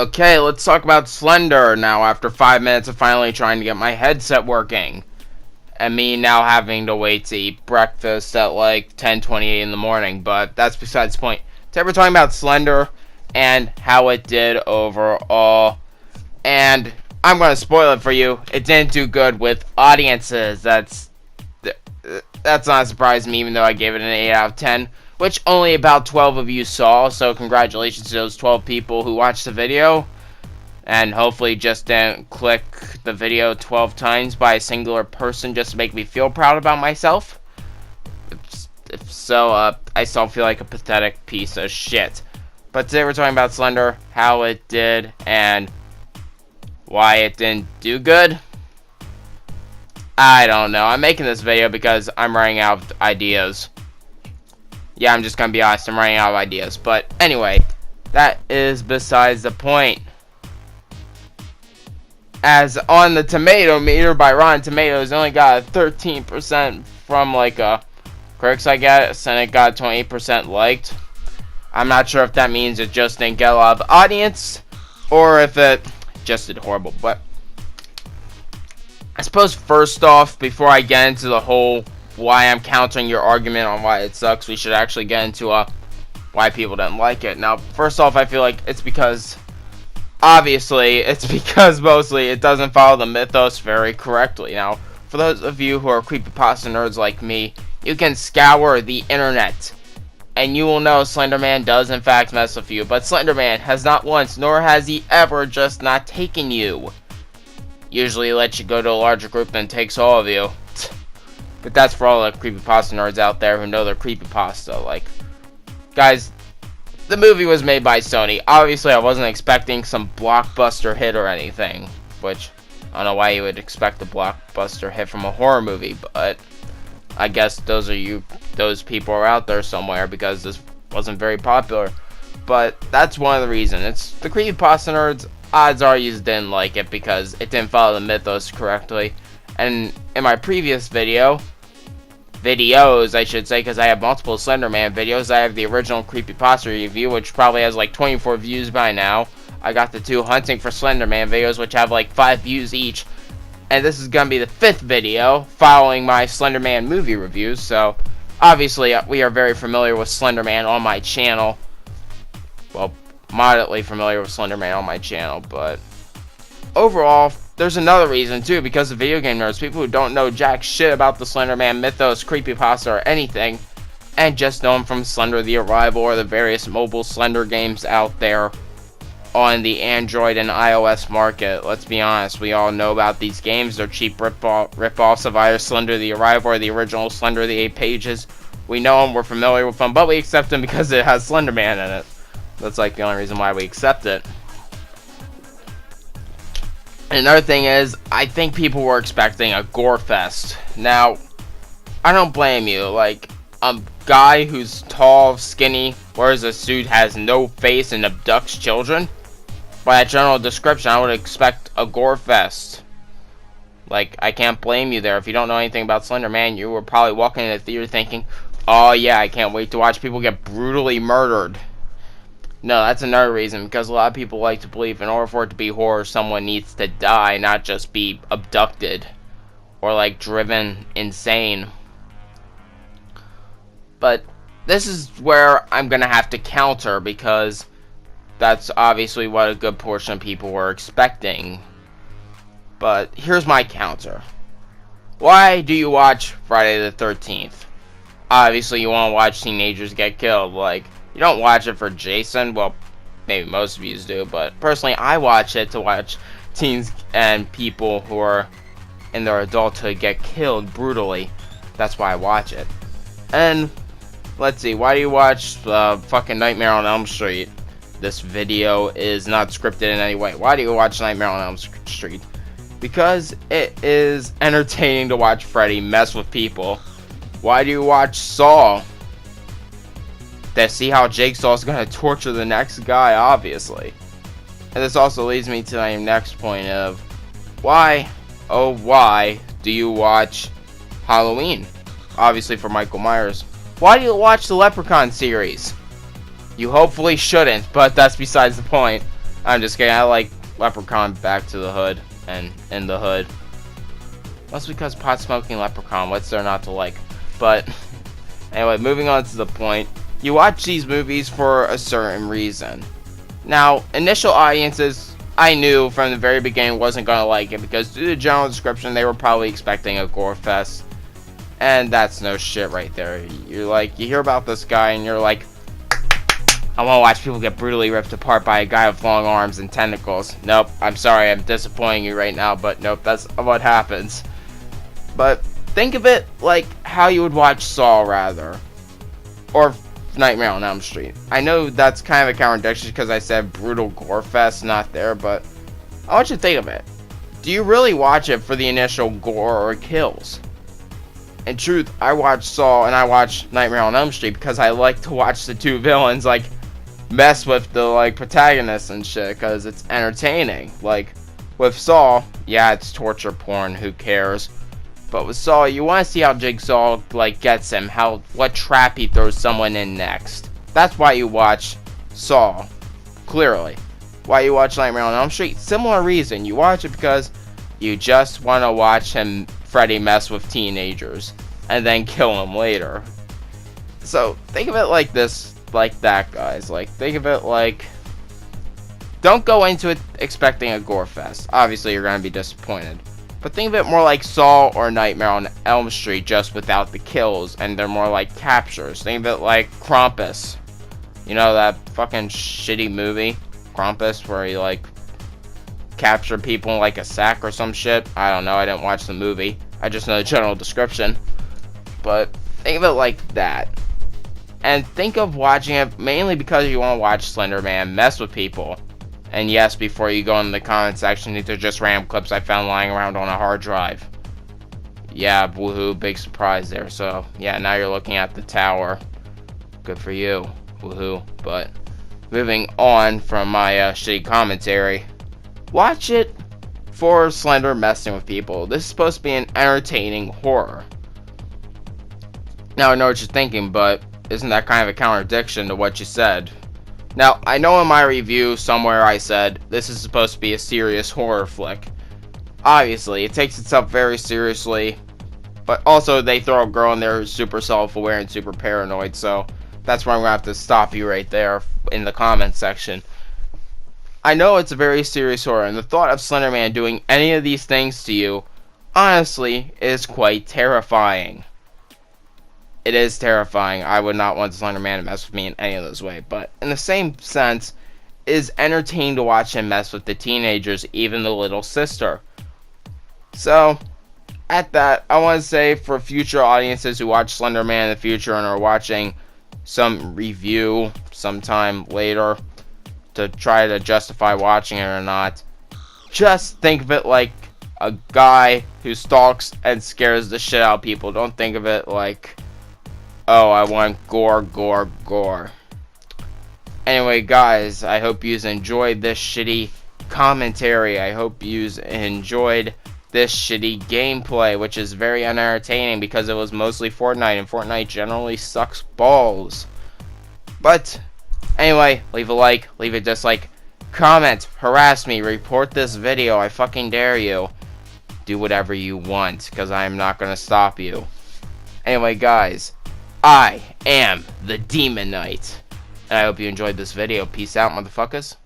Okay, let's talk about Slender now after 5 minutes of finally trying to get my headset working. And me now having to wait to eat breakfast at like 10:28 in the morning, but that's besides the point. Today we're talking about Slender and how it did overall. And I'm going to spoil it for you. It didn't do good with audiences. That's not a surprise to me, even though I gave it an 8 out of 10. Which only about 12 of you saw, so congratulations to those 12 people who watched the video. And hopefully just didn't click the video 12 times by a singular person just to make me feel proud about myself. If so, I still feel like a pathetic piece of shit. But today we're talking about Slender, how it did, and why it didn't do good. I don't know. I'm making this video because I'm running out of ideas. Yeah, I'm just gonna be honest, I'm running out of ideas. But anyway, that is besides the point. As on the tomato meter by Rotten Tomatoes, it only got a 13% from critics, I guess, and it got 28% liked. I'm not sure if that means it just didn't get a lot of audience, or if it just did horrible. But I suppose first off, before I get into the whole why I'm countering your argument on why it sucks, we should actually get into why people didn't like it. Now, first off, I feel like it's because, obviously, it's because mostly it doesn't follow the mythos very correctly. Now, for those of you who are creepypasta nerds like me, you can scour the internet, and you will know Slender Man does in fact mess with you, but Slender Man has not once, nor has he ever just not taken you. Usually he lets you go to a larger group than takes all of you. But that's for all the creepypasta nerds out there who know their creepypasta. Like, guys, the movie was made by Sony. Obviously, I wasn't expecting some blockbuster hit or anything. Which, I don't know why you would expect a blockbuster hit from a horror movie. But, I guess those people are out there somewhere because this wasn't very popular. But, that's one of the reasons. It's the creepypasta nerds, odds are you didn't like it because it didn't follow the mythos correctly. And in my previous videos, I should say, because I have multiple Slender Man videos. I have the original creepypasta review, which probably has like 24 views by now. I got the 2 Hunting for Slender Man videos, which have like 5 views each. And this is going to be the 5th video following my Slender Man movie reviews. So, obviously, we are very familiar with Slender Man on my channel. Well, moderately familiar with Slender Man on my channel, but overall, there's another reason too, because of video game nerds, people who don't know jack shit about the Slender Man mythos, creepypasta, or anything, and just know him from Slender the Arrival or the various mobile Slender games out there on the Android and iOS market. Let's be honest, we all know about these games. They're cheap rip-offs of either Slender the Arrival or the original Slender the 8 Pages. We know them, we're familiar with them, but we accept them because it has Slender Man in it. That's like the only reason why we accept it. Another thing is, I think people were expecting a gore fest. Now, I don't blame you. Like, a guy who's tall, skinny, wears a suit, has no face, and abducts children? By that general description, I would expect a gore fest. Like, I can't blame you there. If you don't know anything about Slender Man, you were probably walking in the theater thinking, oh yeah, I can't wait to watch people get brutally murdered. No, that's another reason, because a lot of people like to believe in order for it to be horror, someone needs to die, not just be abducted or like driven insane. But this is where I'm gonna have to counter, because that's obviously what a good portion of people were expecting. But here's my counter. Why do you watch Friday the 13th? Obviously you want to watch teenagers get killed. Like, you don't watch it for Jason. Well, maybe most of you do, but personally I watch it to watch teens and people who are in their adulthood get killed brutally. That's why I watch it. And let's see, why do you watch fucking Nightmare on Elm Street? This video is not scripted in any way. Why do you watch Nightmare on Elm Street? Because it is entertaining to watch Freddy mess with people. Why do you watch Saw? To see how Jigsaw's gonna torture the next guy, obviously. And this also leads me to my next point of why, oh why, do you watch Halloween? Obviously for Michael Myers. Why do you watch the Leprechaun series? You hopefully shouldn't, but that's besides the point. I'm just kidding. I like Leprechaun Back to the Hood and In the Hood. That's because pot smoking Leprechaun. What's there not to like? But anyway, moving on to the point. You watch these movies for a certain reason. Now, initial audiences, I knew from the very beginning wasn't going to like it because through the general description, they were probably expecting a gore fest. And that's no shit right there. You're like, you hear about this guy and you're like, I want to watch people get brutally ripped apart by a guy with long arms and tentacles. Nope, I'm sorry, I'm disappointing you right now, but nope, that's what happens. But think of it like how you would watch Saw, rather. Or Nightmare on Elm Street. I know that's kind of a contradiction because I said brutal gore fest, not there, but I want you to think of it. Do you really watch it for the initial gore or kills? In truth, I watch Saw and I watch Nightmare on Elm Street because I like to watch the two villains like mess with the like protagonists and shit because it's entertaining. Like with Saw, yeah, it's torture porn, who cares? But with Saw, you want to see how Jigsaw like gets him, what trap he throws someone in next. That's why you watch Saw. Clearly, why you watch Nightmare on Elm Street? Similar reason. You watch it because you just want to watch Freddy mess with teenagers and then kill him later. So think of it like this, like that, guys. Like think of it like, don't go into it expecting a gore fest. Obviously, you're gonna be disappointed. But think of it more like Saw or Nightmare on Elm Street, just without the kills, and they're more like captures. Think of it like Krampus. You know that fucking shitty movie, Krampus, where he like captured people in like a sack or some shit? I don't know, I didn't watch the movie. I just know the general description. But think of it like that. And think of watching it mainly because you want to watch Slender Man mess with people. And yes, before you go in the comment section, these are just random clips I found lying around on a hard drive. Yeah, woohoo, big surprise there. So, yeah, now you're looking at the tower. Good for you, woohoo. But, moving on from my shitty commentary, watch it for Slender messing with people. This is supposed to be an entertaining horror. Now, I know what you're thinking, but isn't that kind of a contradiction to what you said? Now, I know in my review somewhere I said this is supposed to be a serious horror flick. Obviously, it takes itself very seriously, but also they throw a girl in there who's super self-aware and super paranoid, so that's where I'm going to have to stop you right there in the comment section. I know it's a very serious horror, and the thought of Slender Man doing any of these things to you, honestly, is quite terrifying. It is terrifying. I would not want Slender Man to mess with me in any of those ways. But in the same sense, it is entertaining to watch him mess with the teenagers, even the little sister. So, at that, I want to say for future audiences who watch Slender Man in the future and are watching some review sometime later to try to justify watching it or not, just think of it like a guy who stalks and scares the shit out of people. Don't think of it like, oh, I want gore, gore, gore. Anyway, guys, I hope you enjoyed this shitty commentary. I hope you enjoyed this shitty gameplay, which is very unentertaining because it was mostly Fortnite, and Fortnite generally sucks balls. But, anyway, leave a like, leave a dislike, comment, harass me, report this video, I fucking dare you. Do whatever you want, because I am not going to stop you. Anyway, guys, I am the Demon Knight. And I hope you enjoyed this video. Peace out, motherfuckers.